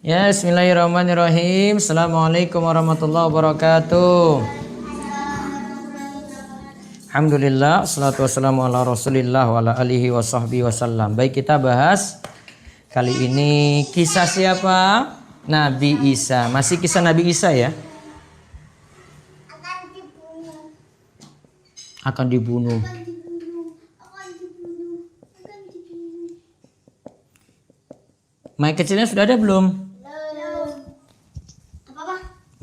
Ya, bismillahirrahmanirrahim. Assalamualaikum warahmatullahi wabarakatuh. Alhamdulillah, salatu wassalamu ala rasulillah wa ala alihi wa sahbihi wasallam. Baik, kita bahas kali ini kisah siapa? Nabi Isa. Masih kisah Nabi Isa ya? Akan dibunuh. Mic kecilnya sudah ada belum?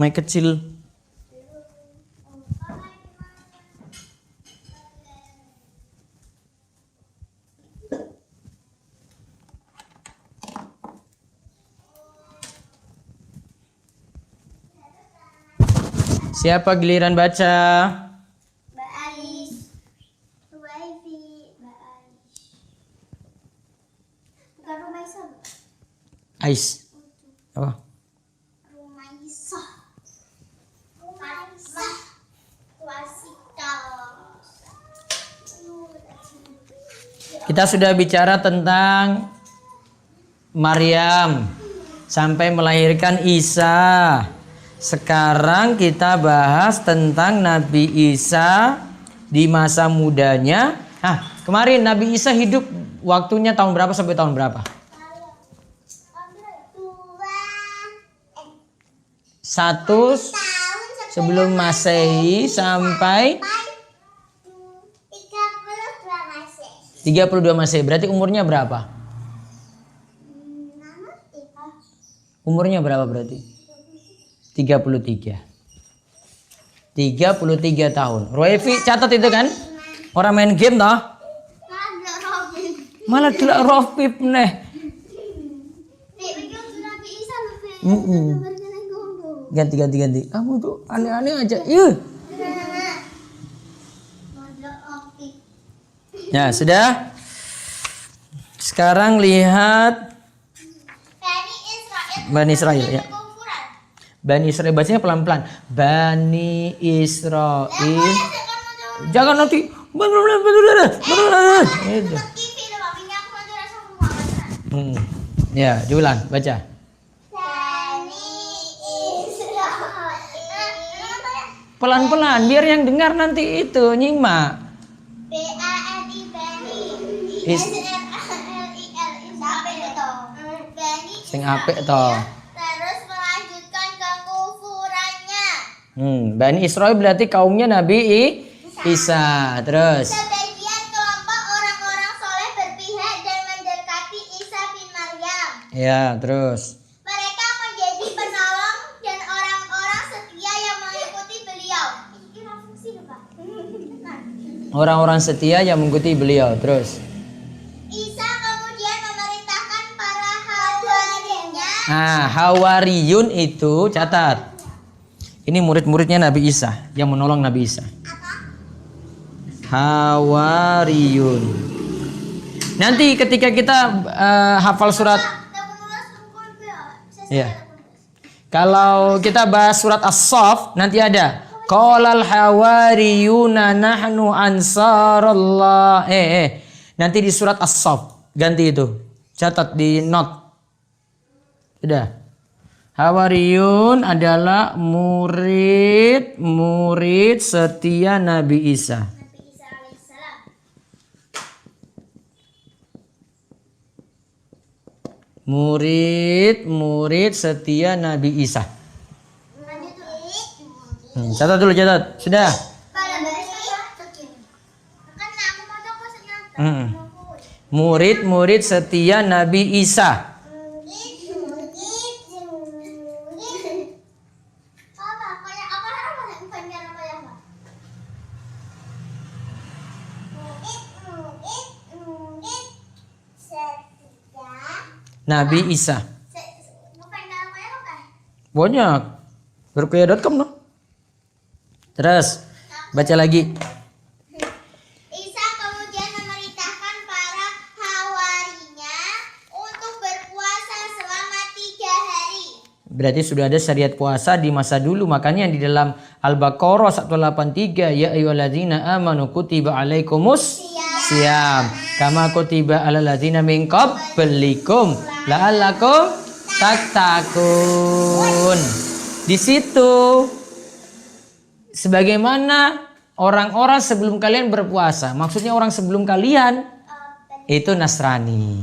Mic kecil. Siapa giliran baca? Mbak Ais. Mbak Ivy. Mbak Ais. Bukan Rumaisa. Ais. Apa? Rumaisa. Rumaisa. Wasita. Kita sudah bicara tentang Maryam sampai melahirkan Isa. Sekarang kita bahas tentang Nabi Isa di masa mudanya. Kemarin Nabi Isa hidup waktunya tahun berapa sampai tahun berapa? Satu sebelum Masehi sampai 32 Masehi. Berarti umurnya berapa? Umurnya berapa berarti? 33 tahun. Roevi catat itu kan? Orang main game toh? Malah delok Rofip neh. Ganti. Kamu tuh aneh-aneh aja. Ya, sudah. Sekarang lihat Bani Israel ya. Bani Israel, bacanya pelan-pelan. Bani Israel. Jangan nanti. Itu. Ya, diulang, baca. Pelan-pelan, biar yang dengar nanti itu nyimak. Sing apik toh. Bani Israel berarti kaumnya Nabi Isa. Terus. Sebagian kelompok orang-orang soleh berpihak dan mendekati Isa bin Maryam. Ya, terus. Mereka menjadi penolong dan orang-orang setia yang mengikuti beliau. Orang-orang setia yang mengikuti beliau. Terus. Isa kemudian memerintahkan para hawarinya. Hawariyun itu catat. Ini murid-muridnya Nabi Isa yang menolong Nabi Isa. Hawariyun. Nanti ketika kita hafal surat, ya. Kalau kita bahas surat As-Saff nanti ada. Qalal hawariyuna nahnu ansarullah. Nanti di surat As-Saff ganti itu. Catat di note. Sudah. Hawariyun adalah murid setia Nabi Isa. Murid setia Nabi Isa. Catat dulu, catat. Sudah. Murid setia Nabi Isa. Nabi Isa. Banyak. Berkuya.com loh. Terus baca lagi. Isa kemudian memerintahkan para hawarinya untuk berpuasa selama 3 hari. Berarti sudah ada syariat puasa di masa dulu. Makanya di dalam Al-Baqarah 183, ya ayyuhalladzina amanu kutiba alaikumus siyam kama kutiba alal ladzina min qablikum la'allakum tattaqun. Di situ sebagaimana orang-orang sebelum kalian berpuasa. Maksudnya orang sebelum kalian itu Nasrani.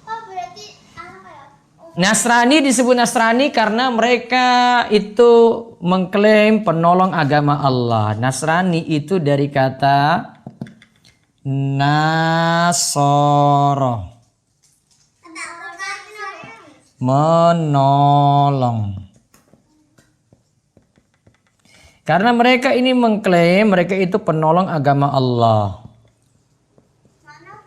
Oh, berarti apa ya? Nasrani disebut Nasrani karena mereka itu mengklaim penolong agama Allah. Nasrani itu dari kata Nasoro, menolong. Karena mereka ini mengklaim mereka itu penolong agama Allah. Mana?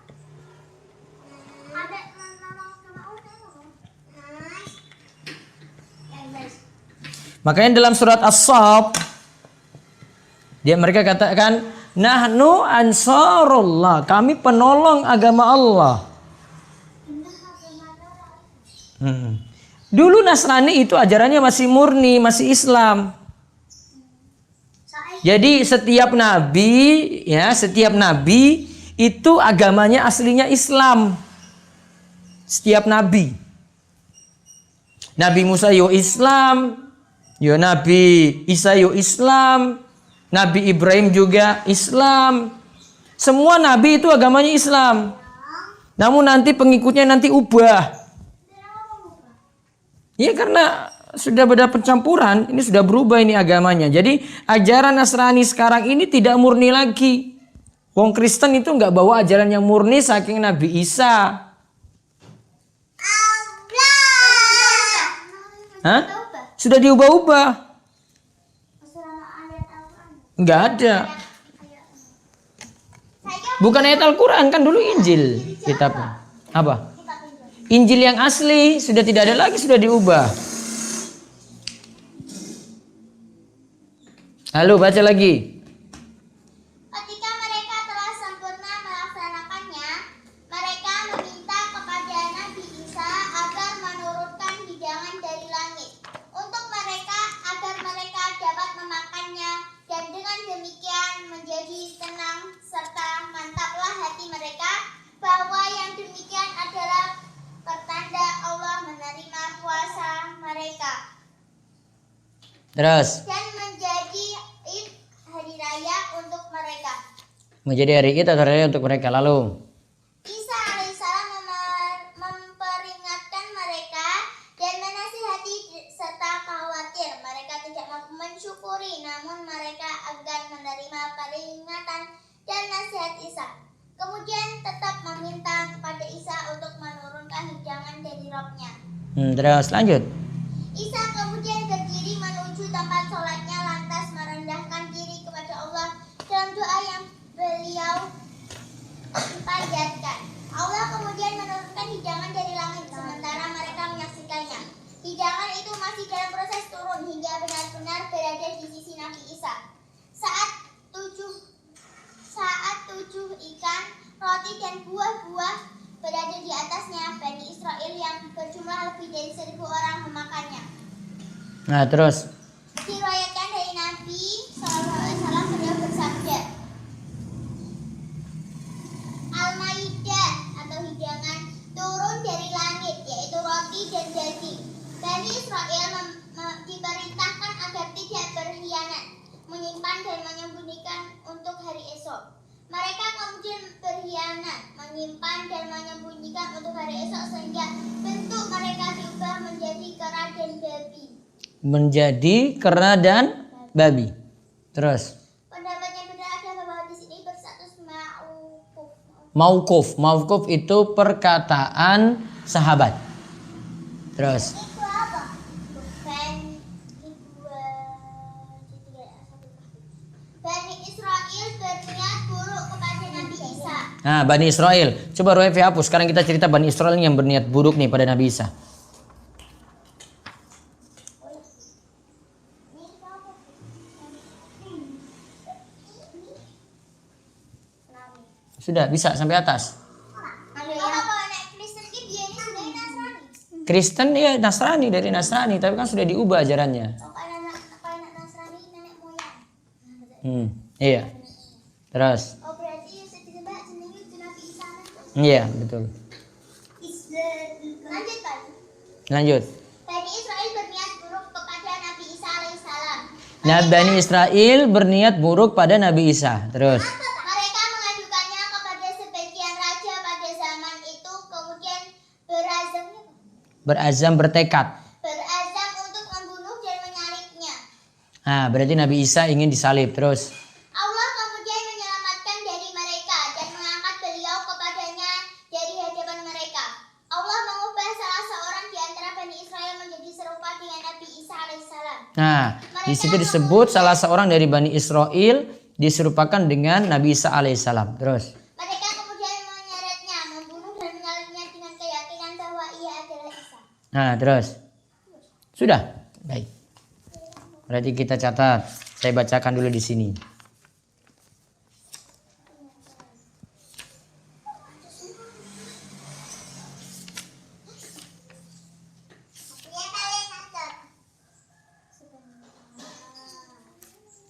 Ada menolong sama Allah. Makanya dalam surat As-Saff mereka katakan nahnu ansarullah, kami penolong agama Allah. Dulu Nasrani itu ajarannya masih murni, masih Islam. Jadi setiap nabi itu agamanya aslinya Islam. Setiap nabi. Nabi Musa yo Islam, yo Nabi Isa yo Islam, Nabi Ibrahim juga Islam. Semua nabi itu agamanya Islam. Namun nanti pengikutnya nanti ubah. Ya karena sudah beda pencampuran, ini sudah berubah ini agamanya. Jadi ajaran Nasrani sekarang ini tidak murni lagi. Wong Kristen itu nggak bawa ajaran yang murni saking Nabi Isa. Hah? Sudah diubah-ubah. Nggak ada. Bukan ayat Al-Quran, kan dulu Injil kitabnya. Apa? Injil yang asli sudah tidak ada lagi, sudah diubah. Lalu baca lagi. Ketika mereka telah sempurna melaksanakannya, mereka meminta kepada Nabi Isa agar menurunkan hidangan dari langit untuk mereka agar mereka dapat memakannya, dan dengan demikian menjadi tenang serta mantaplah hati mereka bahwa yang demikian adalah pertanda Allah menerima puasa mereka. Terus. Dan menjadi Id hari raya untuk mereka. Menjadi hari Id atau hari raya untuk mereka. Lalu. Isa alaihissalam memperingatkan mereka dan menasihati serta khawatir mereka tidak mampu mensyukuri, namun mereka agar menerima peringatan dan nasihat Isa. Kemudian tetap meminta kepada Isa untuk menurunkan hidangan dari Robnya. Terus lanjut. Isa kemudian berdiri menuju tempat sholatnya, lantas merendahkan diri kepada Allah dalam doa yang beliau panjatkan. Allah kemudian menurunkan hidangan dari langit sementara mereka menyaksikannya. Hidangan itu masih dalam proses turun hingga benar-benar berada di sisi Nabi Isa. Saat tujuh ikan, roti dan buah-buah berada di atasnya, Bani Israel yang berjumlah lebih dari 1.000 orang memakannya. Nah terus. Diriwayatkan dari Nabi SAW, beliau bersabda, Al-Maidah atau hidangan turun dari langit, yaitu roti dan daging. Bani Israel diperintahkan agar tidak berkhianat, menyimpan dan menyembunyikan untuk hari esok. Mereka kemudian berkhianat, menyimpan dan menyembunyikan untuk hari esok sehingga bentuk mereka diubah menjadi kera dan babi. Menjadi kera dan babi. Terus. Pendapat yang benar adalah bahwa di sini berstatus mauquf. Mauquf. Mauquf itu perkataan sahabat. Terus. Itu apa? Bani Israel berniat buruk kepada Nabi Isa. Nah, Bani Israel. Coba Roevi hapus. Sekarang kita cerita Bani Israel yang berniat buruk nih pada Nabi Isa. Sudah bisa sampai atas. Kristen ya Nasrani dari Nasrani, tapi kan sudah diubah ajarannya. Iya. Terus. Oh berarti disebut jenenge Nabi Isa. Iya betul. Lanjut Pak. Lanjut. Bani Israel berniat buruk kepada Nabi Isa alaihissalam. Nah, Bani Israel berniat buruk pada Nabi Isa. Terus. Mereka mengadukannya kepada sebagian raja pada zaman itu, kemudian Berazam bertekad. berazam untuk membunuh dan menyalibnya. Nah, berarti Nabi Isa ingin disalib. Terus. Allah kemudian menyelamatkan dari mereka dan mengangkat beliau kepadanya dari hadapan mereka. Allah mengubah salah seorang di antara Bani Israel menjadi serupa dengan Nabi Isa alaihissalam. Nah, di situ disebut salah seorang dari Bani Israel diserupakan dengan Nabi Isa alaihissalam. Terus. Mereka kemudian menyeretnya, membunuh dan menyalibnya dengan keyakinan bahwa ia adalah Isa. Nah, terus. Sudah? Baik. Berarti kita catat. Saya bacakan dulu di sini.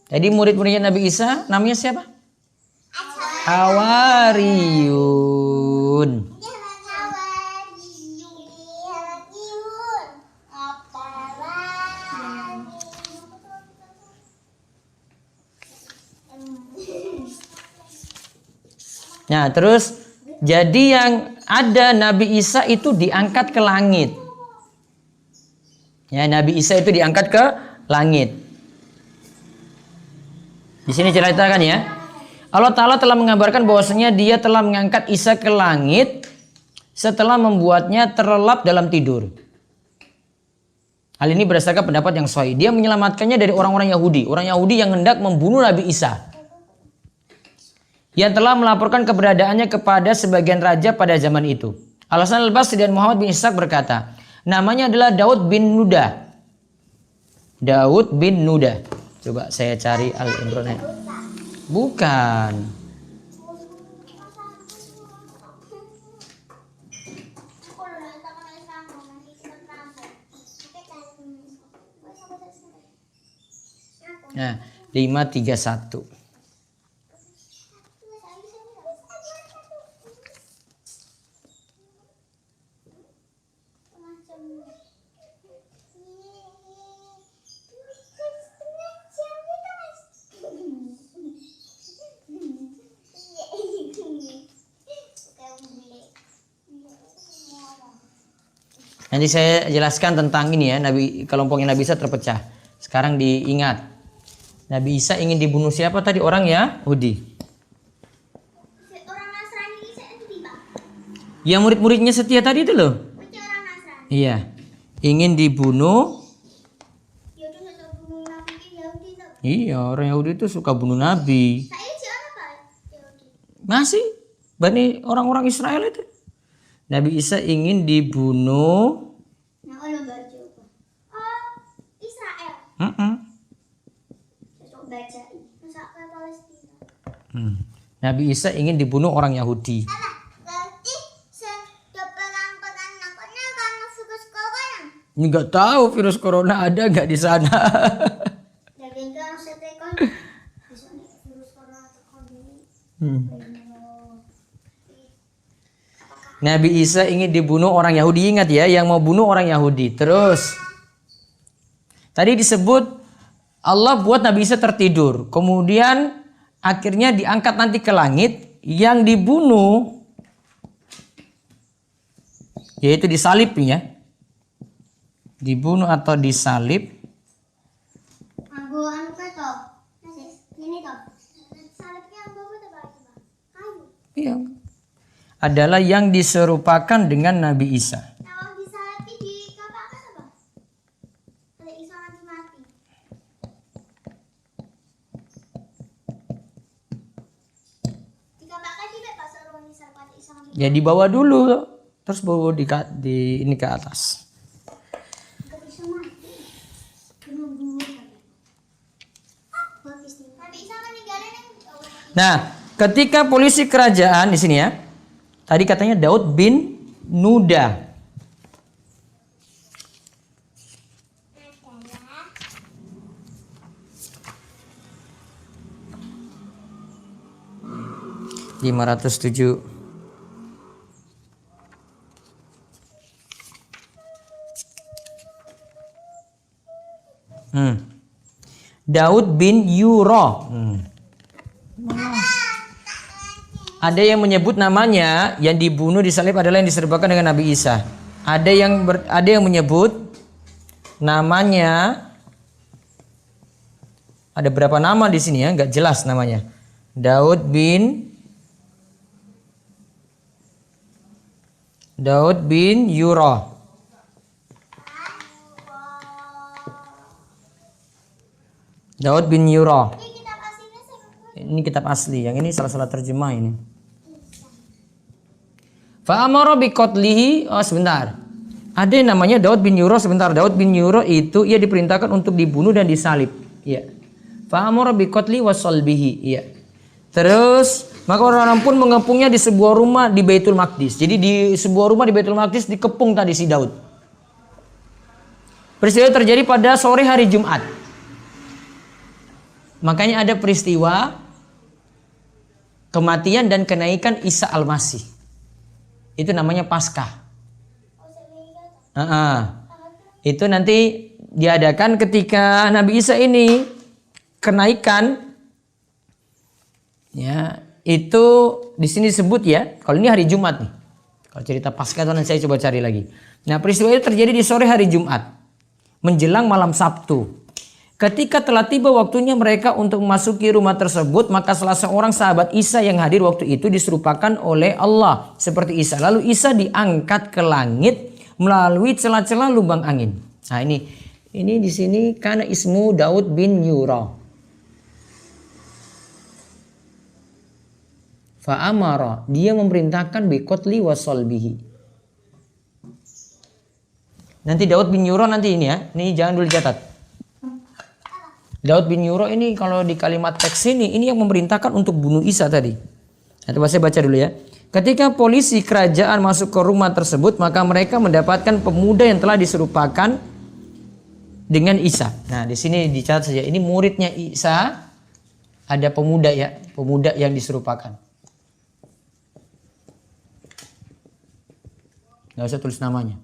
Jadi murid-muridnya Nabi Isa namanya siapa? Hawariyun. Nah, terus jadi yang ada Nabi Isa itu diangkat ke langit. Ya, Nabi Isa itu diangkat ke langit. Di sini ceritakan ya. Allah Ta'ala telah mengabarkan bahwasanya dia telah mengangkat Isa ke langit setelah membuatnya terlelap dalam tidur. Hal ini berdasarkan pendapat yang sahih. Dia menyelamatkannya dari orang-orang Yahudi. Orang Yahudi yang hendak membunuh Nabi Isa. Yang telah melaporkan keberadaannya kepada sebagian raja pada zaman itu. Al-Hasan Al-Basri dan Muhammad bin Ishaq berkata, namanya adalah Daud bin Nudah. Daud bin Nudah. Coba saya cari Al-Imran. Bukan. Nah, 531. Nanti saya jelaskan tentang ini ya, kelompoknya Nabi Isa terpecah. Sekarang diingat. Nabi Isa ingin dibunuh siapa tadi? Orang Yahudi. Orang Nasrani Isa itu Pak. Yang murid-muridnya setia tadi itu loh. Orang Nasrani. Iya. Ingin dibunuh. Yaudah suka bunuh Nabi Yahudi tuh. Iya, orang Yahudi itu suka bunuh Nabi. Saya siapa Pak? Yahudi. Masih Bani orang-orang Israel itu. Nabi Isa ingin dibunuh. Nah, kalau baca apa? Oh, Israel. Saya coba baca. Masa ke Palestina. Nabi Isa ingin dibunuh orang Yahudi. Salah. Berarti perang nakotnya karena virus corona. Nggak tahu virus corona ada nggak di sana. Jadi kan saya tekan. Bisa virus corona tekan ini. Nabi Isa ingin dibunuh orang Yahudi. Ingat ya, yang mau bunuh orang Yahudi. Terus tadi disebut Allah buat Nabi Isa tertidur. Kemudian akhirnya diangkat nanti ke langit. Yang dibunuh yaitu disalib ya. Dibunuh atau disalib. Anggo anu toh. Ini toh. Salibnya anggo apa Pak? Kayu. Iya. Adalah yang diserupakan dengan Nabi Isa. Nah, disalib di kapakan apa? Ada Isa nanti mati. Di kapakan juga Pak seorang disalib Isa nanti. Ya dibawa dulu, terus bawa di ini ke atas. Gak bisa mati. Belum kali. Nabi Isa meninggalin yang Nah, ketika polisi kerajaan di sini ya, tadi katanya Daud bin Nudah. adalah 507. Daud bin Yuro. Ada yang menyebut namanya yang dibunuh disalib adalah yang diserupakan dengan Nabi Isa. Ada yang menyebut namanya, ada berapa nama di sini ya, nggak jelas namanya. Daud bin Yuro. Daud bin Yuro. Ini kitab aslinya saya. Ini kitab asli, yang ini salah terjemah ini. Fa'amara biqatlihi. Oh sebentar. Ada yang namanya Daud bin Yuro. Sebentar, Daud bin Yuro itu ia diperintahkan untuk dibunuh dan disalib. Iya. Fa'amara biqatli wa salbihi. Iya. Terus maka orang-orang pun mengepungnya di sebuah rumah di Baitul Maqdis. Jadi di sebuah rumah di Baitul Maqdis dikepung tadi si Daud. Peristiwa terjadi pada sore hari Jumat. Makanya ada peristiwa kematian dan kenaikan Isa Al-Masih. Itu namanya Paskah. Itu nanti diadakan ketika Nabi Isa ini kenaikan. Ya, itu di sini disebut ya. Kalau ini hari Jumat nih. Kalau cerita Paskah itu nanti saya coba cari lagi. Nah, peristiwa itu terjadi di sore hari Jumat, menjelang malam Sabtu. Ketika telah tiba waktunya mereka untuk memasuki rumah tersebut, maka salah seorang sahabat Isa yang hadir waktu itu diserupakan oleh Allah seperti Isa. Lalu Isa diangkat ke langit melalui celah-celah lubang angin. Nah ini di sini karena ismu Daud bin Yuro. Fa'amara, dia memerintahkan biqatli wa salbihi. Nanti Daud bin Yuro nanti ini ya, ini jangan dulu dicatat. Daud bin Yuro ini kalau di kalimat teks ini yang memerintahkan untuk bunuh Isa tadi. Nanti saya baca dulu ya. Ketika polisi kerajaan masuk ke rumah tersebut, maka mereka mendapatkan pemuda yang telah diserupakan dengan Isa. Nah, di sini dicatat saja. Ini muridnya Isa, ada pemuda ya, pemuda yang diserupakan. Nggak usah tulis namanya.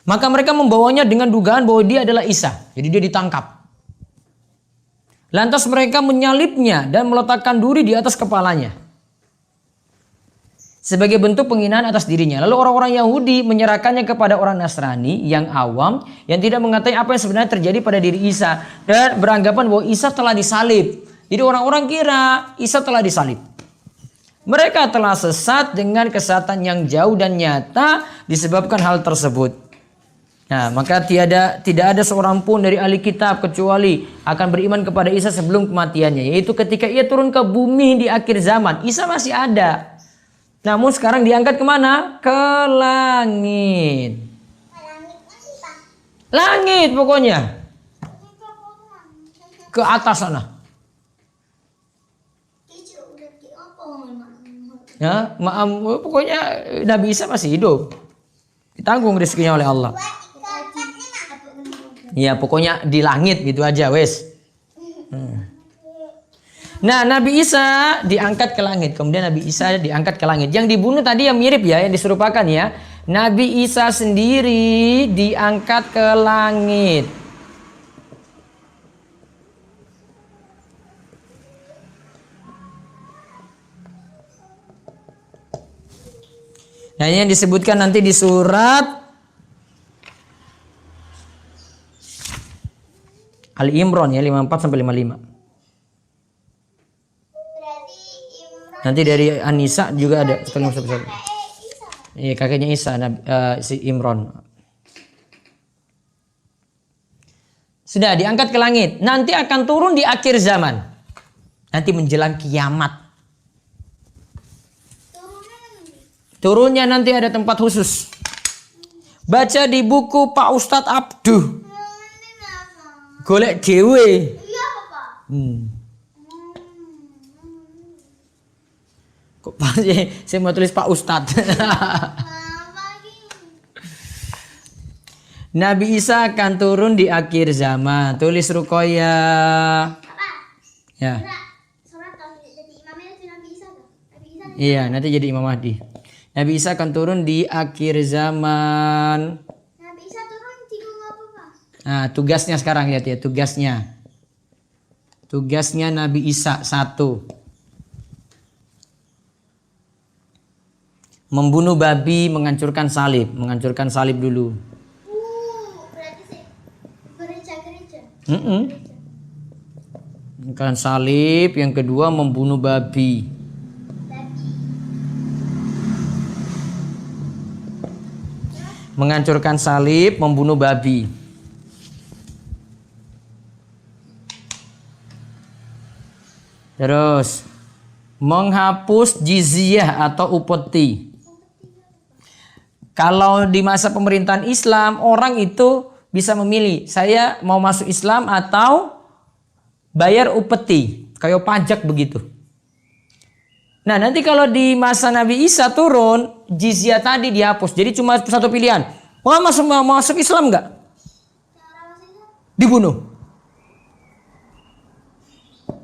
Maka mereka membawanya dengan dugaan bahwa dia adalah Isa. Jadi dia ditangkap. Lantas mereka menyalibnya dan meletakkan duri di atas kepalanya. Sebagai bentuk penghinaan atas dirinya. Lalu orang-orang Yahudi menyerahkannya kepada orang Nasrani yang awam. Yang tidak mengetahui apa yang sebenarnya terjadi pada diri Isa. Dan beranggapan bahwa Isa telah disalib. Jadi orang-orang kira Isa telah disalib. Mereka telah sesat dengan kesesatan yang jauh dan nyata disebabkan hal tersebut. Nah, maka tidak ada seorang pun dari ahli kitab kecuali akan beriman kepada Isa sebelum kematiannya. Yaitu ketika ia turun ke bumi di akhir zaman. Isa masih ada. Namun sekarang diangkat kemana? Ke langit. Langit pokoknya. Ke atas sana. Ya, pokoknya Nabi Isa masih hidup. Ditanggung rezekinya oleh Allah. Ya pokoknya di langit gitu aja wes. Nah Nabi Isa diangkat ke langit. Kemudian Nabi Isa diangkat ke langit. Yang dibunuh tadi yang mirip ya, yang diserupakan ya. Nabi Isa sendiri diangkat ke langit. Nah ini yang disebutkan nanti di surat Ali Imran ya 54 sampai 55. Berarti Imran Nanti dari Anisa juga ada sekali masuk. Iya kakeknya Isa si Imran. Sudah diangkat ke langit. Nanti akan turun di akhir zaman. Nanti menjelang kiamat. Turunnya nanti ada tempat khusus. Baca di buku Pak Ustadz Abduh. Golek dewe. iya Bapak. Kok pas saya mau tulis Pak Ustadz. Nabi Isa akan turun di akhir zaman. Tulis Ruqayyah. Apa? Ya. Surat kalau jadi imamnya itu Nabi Isa kan? Nabi Isa. Iya, nanti jadi Imam Mahdi. Nabi Isa akan turun di akhir zaman. Nabi Isa turun Nah, tugasnya sekarang lihat ya, tugasnya. Tugasnya Nabi Isa 1. Membunuh babi, menghancurkan salib. Menghancurkan salib dulu. Berarti sih gereja-gereja. Menghancurkan salib. Yang kedua membunuh babi. Menghancurkan salib, membunuh babi. Terus menghapus jizyah atau upeti. Kalau di masa pemerintahan Islam, orang itu bisa memilih, saya mau masuk Islam atau bayar upeti, kayak pajak begitu. Nah, nanti kalau di masa Nabi Isa turun, jizyah tadi dihapus. Jadi cuma satu pilihan. Mau masuk Islam enggak? Dibunuh.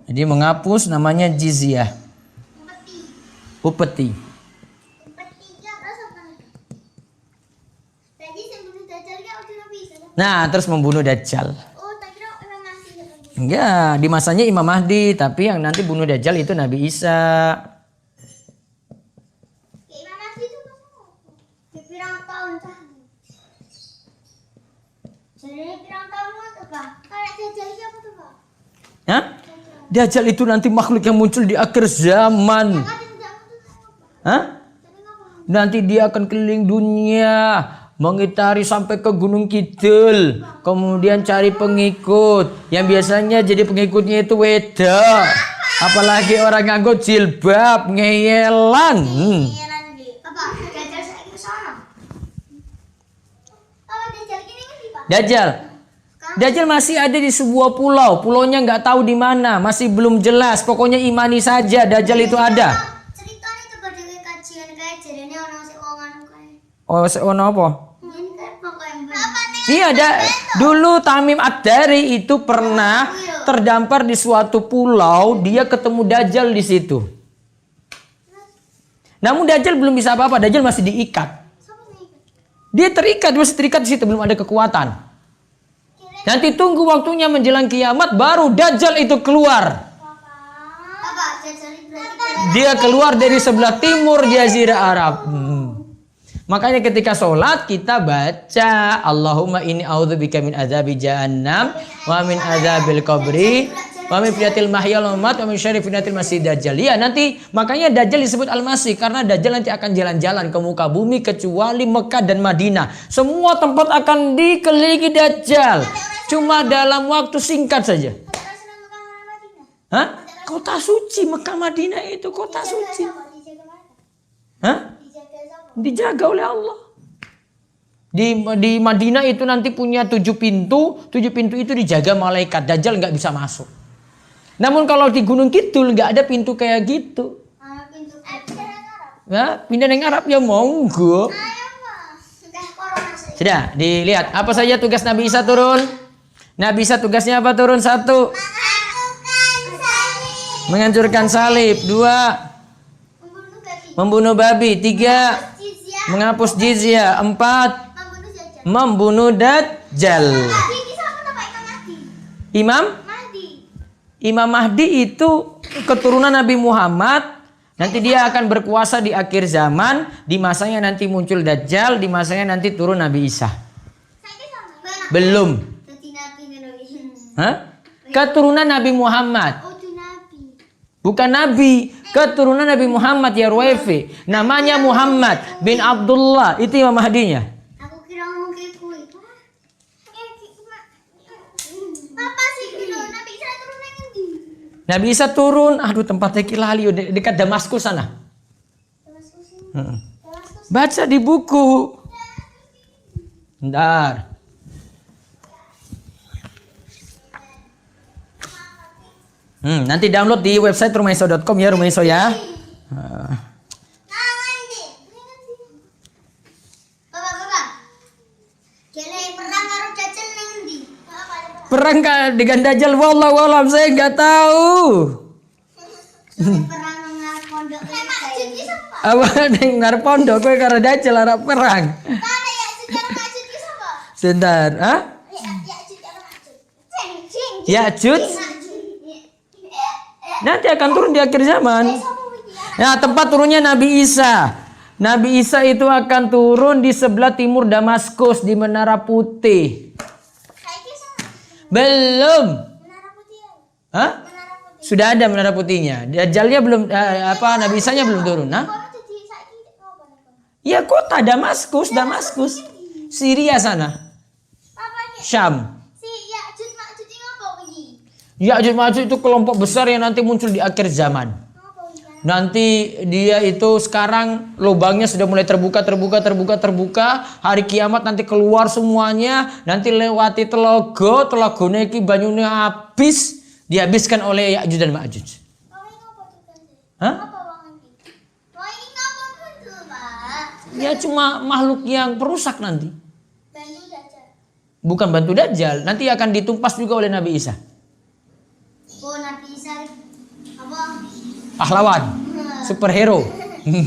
Jadi menghapus namanya jizyah. Upeti. Nah, terus membunuh Dajjal. Enggak, di masanya Imam Mahdi, tapi yang nanti bunuh Dajjal itu Nabi Isa. Hah? Dajjal itu nanti makhluk yang muncul di akhir zaman. Hah? Nanti dia akan keliling dunia, mengitari sampai ke Gunung Kidul, kemudian cari pengikut. Yang biasanya jadi pengikutnya itu wedok. Apalagi orang nganggo jilbab, ngeyelan. Dajjal masih ada di sebuah pulau. Pulaunya nggak tahu di mana, masih belum jelas. Pokoknya imani saja Dajjal itu ada. Oh, ono apa? Iya, dulu Tamim Ad-Dari itu pernah terdampar di suatu pulau, dia ketemu Dajjal di situ. Namun Dajjal belum bisa apa-apa, Dajjal masih diikat. Dia masih terikat di situ, belum ada kekuatan. Nanti tunggu waktunya menjelang kiamat, baru Dajjal itu keluar. Dia keluar dari sebelah timur Jazirah Arab. Makanya ketika sholat kita baca Allahumma inni a'udzubika min adzabi jahannam wa min adzabil qabri wa min fitnatil mahya wal mamat wa min syarri fitnatil masih dajjal. Ya, nanti makanya Dajjal disebut Al-Masih karena Dajjal nanti akan jalan-jalan ke muka bumi kecuali Mekah dan Madinah. Semua tempat akan dikelilingi Dajjal. Cuma dalam waktu singkat saja. Hah? Kota suci Mekah Madinah itu kota suci. Hah? Dijaga oleh Allah. Di Madinah itu nanti punya 7 pintu. 7 pintu itu dijaga malaikat. Dajjal nggak bisa masuk. Namun kalau di Gunung Kidul nggak ada pintu kayak gitu. Ya, pindah ke Arab ya monggo. Sudah dilihat apa saja tugas Nabi Isa turun. Nabi Isa tugasnya apa turun? 1. Menghancurkan salib. 2. Membunuh babi. 3. Menghapus jizyah. 4. Membunuh Dajjal. Imam Mahdi itu keturunan Nabi Muhammad. Nanti dia akan berkuasa di akhir zaman. Di masanya nanti muncul Dajjal. Di masanya nanti turun Nabi Isa. Belum. Hah? Keturunan Nabi Muhammad. Bukan Nabi, keturunan Nabi Muhammad ya Ruwaifi. Namanya Muhammad bin Abdullah. Itu Imam Mahdinya. Aku kira ngomong kayak kue. Apa sih gitu? Nabi Isa turun nanti. Nabi Isa turun, aduh tempatnya kilali dekat Damaskus sana. Baca di buku. Bentar. Nanti download di website rumaiso.com ya Rumaiso ya. Perang dengan Dajjal wallahu alam saya nggak tahu. Apa dengar pondok kowe karo Dajjal arep perang. Sebentar, hah? Ya'juj nanti akan turun di akhir zaman. Nah, tempat turunnya Nabi Isa. Nabi Isa itu akan turun di sebelah timur Damaskus di Menara Putih. Belum. Hah? Sudah ada Menara Putihnya. Dajjalnya belum Nabi Isanya belum turun, nah? Ya kota Damaskus. Syria sana. Syam. Ya'juj Ma'juj itu kelompok besar yang nanti muncul di akhir zaman. Nanti dia itu sekarang lubangnya sudah mulai terbuka. Hari kiamat nanti keluar semuanya. Nanti lewati telagone iki banyune habis, dihabiskan oleh Ya'juj dan Ma'juj. Hah? Ya cuma makhluk yang perusak nanti. Bukan bantu Dajjal, nanti akan ditumpas juga oleh Nabi Isa. Oh, Nabi Isa apa? Pahlawan, superhero. Si Imam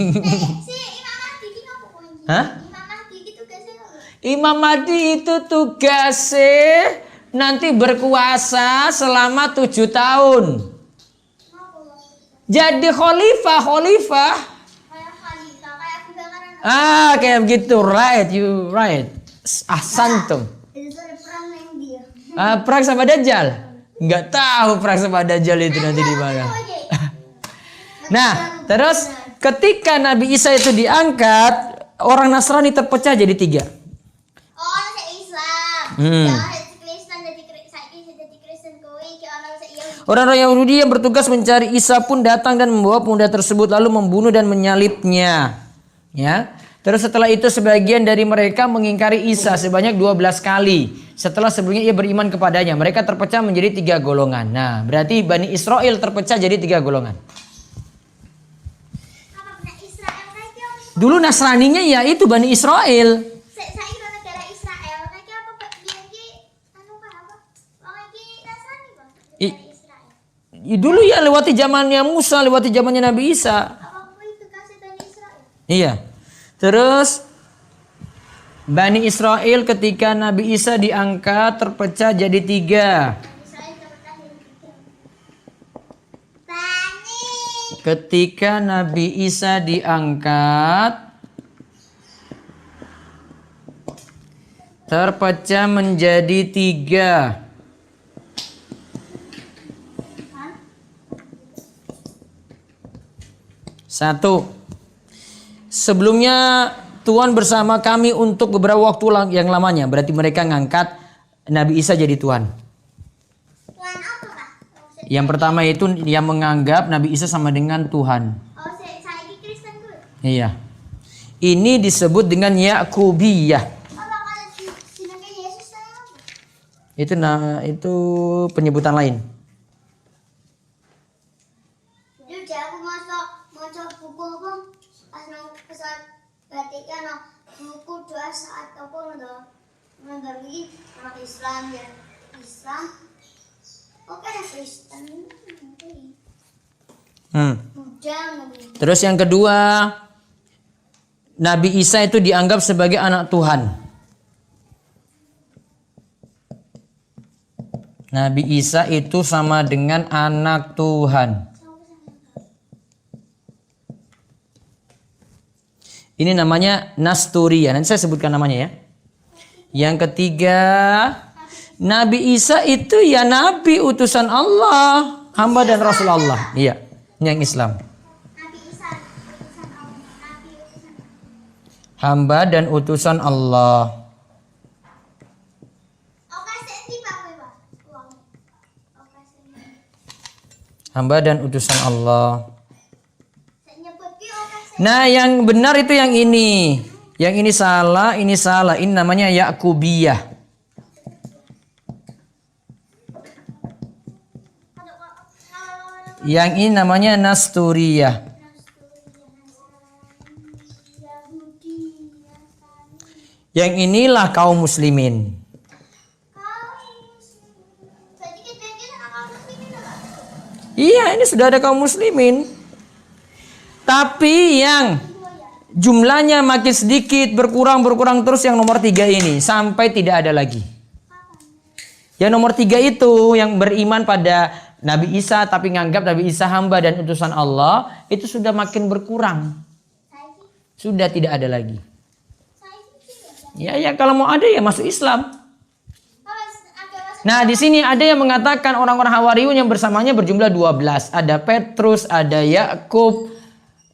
Mahdi itu apa poinnya? Hah? Imam Mahdi itu tugasnya apa? Imam Mahdi itu tugasnya nanti berkuasa selama 7 tahun. Jadi khalifah. Kayak Khalifah, kayak Abu Bakar. Kayak begitu, right, you right. Ahsantum. Itu ada perang yang dia. Perang sama Dajjal? Nggak tahu perang sama Dajjal itu nanti di mana. Nah, terus ketika Nabi Isa itu diangkat, orang Nasrani terpecah jadi 3. Oh, saya Islam. Kristen jadi Kristen kowe iki ana saya Yahudi. Orang-orang Yahudi yang bertugas mencari Isa pun datang dan membawa pemuda tersebut lalu membunuh dan menyalibnya. Ya. Terus setelah itu sebagian dari mereka mengingkari Isa sebanyak 12 kali. Setelah sebelumnya ia beriman kepadanya. Mereka terpecah menjadi 3 golongan. Nah, berarti Bani Israel terpecah jadi 3 golongan. Dulu Nasraninya ya itu Bani Israel. Saya kira negara Israel. Kayak apa Pak? Biar ki anu apa? Wong iki Nasrani, Bang. Negara Israel. Dulu ya lewati zamannya Musa, lewati zamannya Nabi Isa. Apa itu kasih Bani Israel? Iya. Terus Bani Israel ketika Nabi Isa diangkat terpecah jadi 3. Ketika Nabi Isa diangkat terpecah menjadi 3. Satu, sebelumnya Tuhan bersama kami untuk beberapa waktu yang lamanya. Berarti mereka ngangkat Nabi Isa jadi Tuhan. Tuhan apa, Pak? Yang pertama itu yang menganggap Nabi Isa sama dengan Tuhan. Oh, saya ini Kristen gue. Iya. Ini disebut dengan Yakubiyah. Apa kalau sinagnya Yesus saya apa? Itu penyebutan lain. Jadi aku masuk buku apa? Pas nang pesawat Vatikan buku doa saat apa ngono. Ngono iki orang Islam ya. Islam. Oke, Kristen. Buddha. Terus yang kedua, Nabi Isa itu dianggap sebagai anak Tuhan. Nabi Isa itu sama dengan anak Tuhan. Ini namanya Nasturia. Nanti saya sebutkan namanya ya. Yang ketiga, Nabi Isa itu ya Nabi utusan Allah, hamba dan Rasul Allah. Iya, ini yang Islam. Nabi Isa, utusan Allah. Nabi utusan Allah. Hamba dan utusan Allah. Oke, senti Pak, Pak. Uang. Oke, senti. Hamba dan utusan Allah. Saya nyebut ki oke senti. Nah, yang benar itu yang ini. Yang ini salah, ini salah. Ini namanya Yakubiyah. Yang ini namanya Nasturiyah. Yang inilah kaum muslimin. Iya, ini sudah ada kaum muslimin. Tapi yang jumlahnya makin sedikit, berkurang terus yang nomor 3 ini. Sampai tidak ada lagi. Yang nomor 3 itu yang beriman pada Nabi Isa tapi nganggap Nabi Isa hamba dan utusan Allah, itu sudah makin berkurang. Sudah tidak ada lagi. Ya kalau mau ada ya masuk Islam. Nah, di sini ada yang mengatakan orang-orang Hawariyun yang bersamanya berjumlah 12. Ada Petrus, ada Yakub,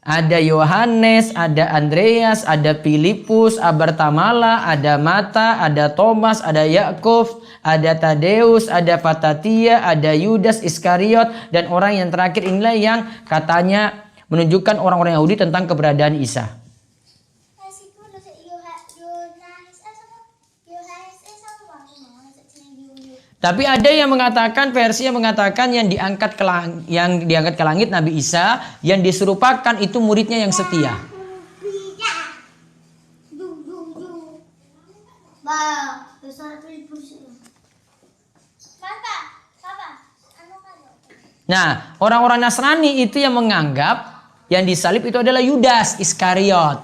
ada Yohanes, ada Andreas, ada Filipus, Abartamala, ada Mata, ada Thomas, ada Yakub, ada Tadeus, ada Fatatia, ada Yudas Iskariot, dan orang yang terakhir inilah yang katanya menunjukkan orang-orang Yahudi tentang keberadaan Isa. Tapi ada yang mengatakan, versi yang mengatakan yang diangkat ke langit Nabi Isa, yang diserupakan itu muridnya yang setia. Nah, orang-orang Nasrani itu yang menganggap yang disalib itu adalah Yudas Iskariot.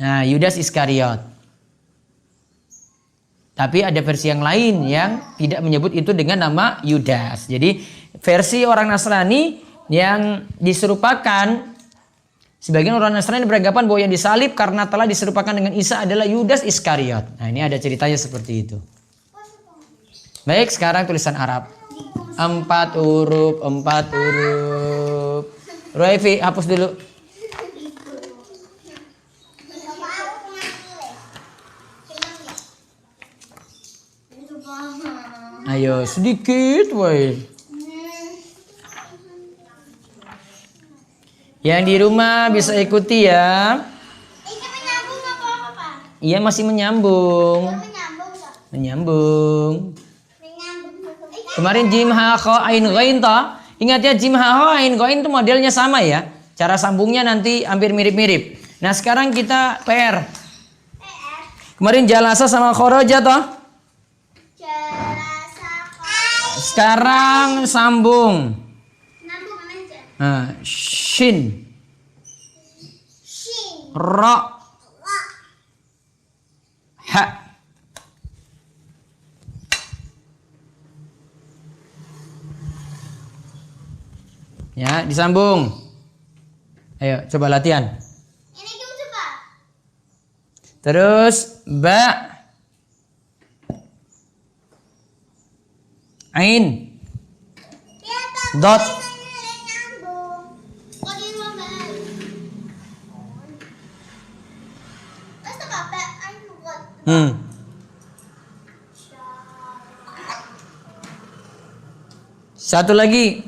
Nah, Yudas Iskariot. Tapi ada versi yang lain yang tidak menyebut itu dengan nama Yudas. Jadi versi orang Nasrani yang diserupakan, sebagian orang Nasrani beranggapan bahwa yang disalib karena telah diserupakan dengan Isa adalah Yudas Iskariot. Nah, ini ada ceritanya seperti itu. Baik, sekarang tulisan Arab. 4 huruf. Roevi, hapus dulu. Ayo sedikit woi. Yang di rumah bisa ikuti ya. Ini menyambung apa? Iya masih menyambung. Menyambung. Kemarin jim ha kho ain ghain toh. Ingat ya, jim ha kho ain ghain itu modelnya sama ya. Cara sambungnya nanti hampir mirip-mirip. Nah, sekarang kita PR. Kemarin jalasa sama khoroja toh. Sekarang sambung. Shin. Ra. Ha. Ya, disambung. Ayo, coba latihan. Ini coba. Terus ba. Ain. Dot. Satu lagi.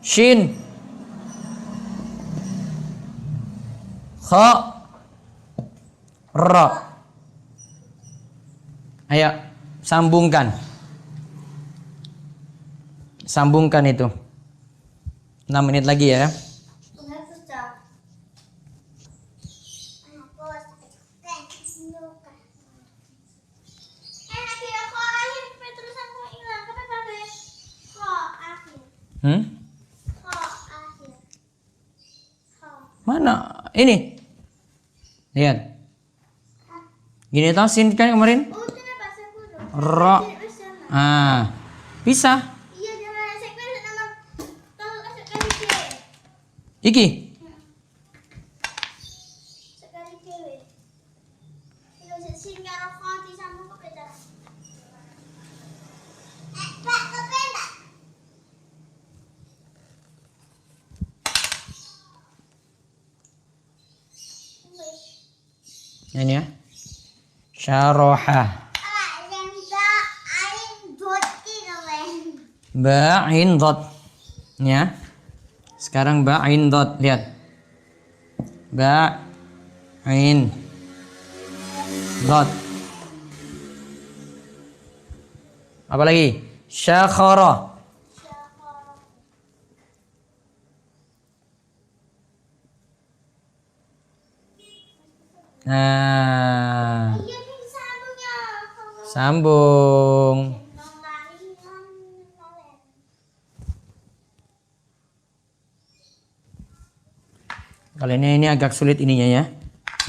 Shin. Kha. Ra. Ayo, sambungkan. Sambungkan itu. 6 menit lagi ya. Mana? Ini. Lihat. Gini tau sin kan kemarin? Ro. Ah. Bisa. Iki. Ini ya. Syaroha. Ba'in dot. Ya. Sekarang ba'in dot. Lihat. Ba'in dot. Apa lagi? Syakhara. Nah. Sambung. Kali ini agak sulit ininya ya.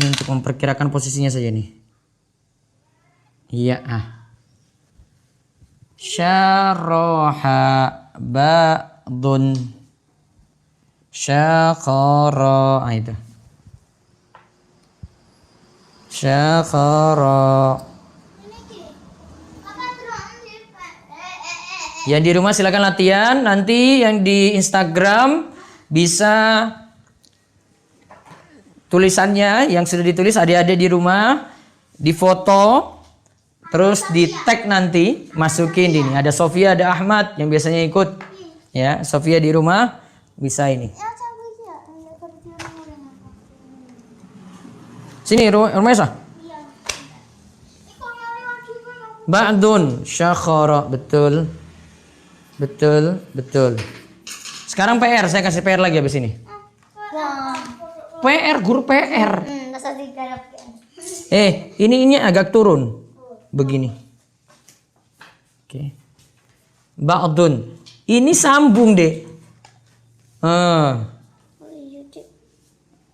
Ini untuk memperkirakan posisinya saja nih. Iya, Syaraha ba'dun. Syakara. Ah, itu. Syakara. Yang di rumah silakan latihan. Nanti yang di Instagram bisa tulisannya yang sudah ditulis adik-adik di rumah difoto, terus di tag nanti masukin ini. Ada Sofia, ada Ahmad yang biasanya ikut. Ya, Sofia di rumah bisa ini. Sini Rumesa. Ba'dun syakhara, betul. Betul. Sekarang PR, saya kasih PR lagi habis ini. PR, guru PR. Ini agak turun. Begini. Oke. Ba'dun. Ini sambung, Dek.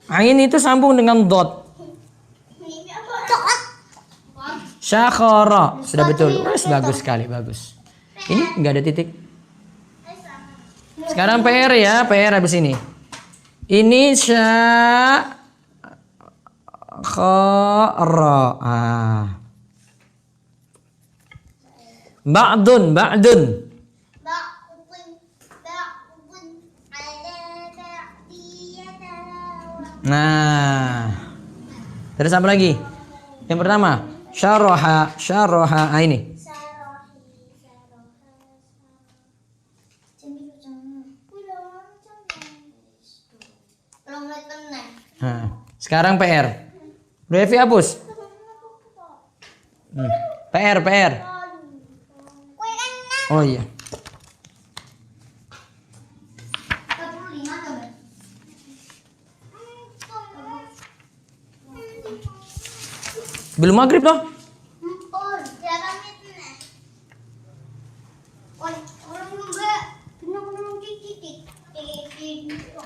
Ain itu sambung dengan dot. Syakhara. Sudah betul. Bagus sekali, bagus. Ini enggak ada titik. Sekarang PR ya, PR habis ini. Ini syakhara. Ba'dun. Nah. Terus apa lagi? Yang pertama, syaraha. Ini. Nah, sekarang PR. Devi hapus. PR. Oh iya. Belum maghrib toh?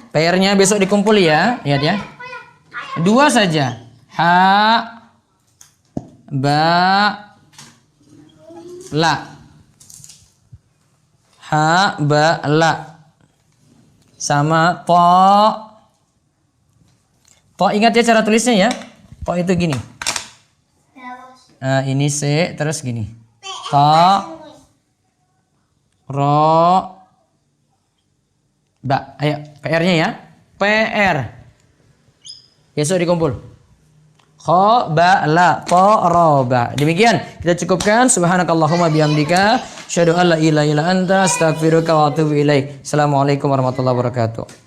PR-nya besok dikumpul ya, lihat ya. 2 saja. La. Sama to. Ingat ya cara tulisnya ya. To itu gini. Nah, ini C terus gini. Ro. Ba. Ayo, PR-nya ya. PR. Besok dikumpul. La. Ba. Demikian kita cukupkan. Subhanakallahumma bihamdika asyhadu an la ilaha illa anta astaghfiruka wa atubu ilaik. Assalamualaikum warahmatullahi wabarakatuh.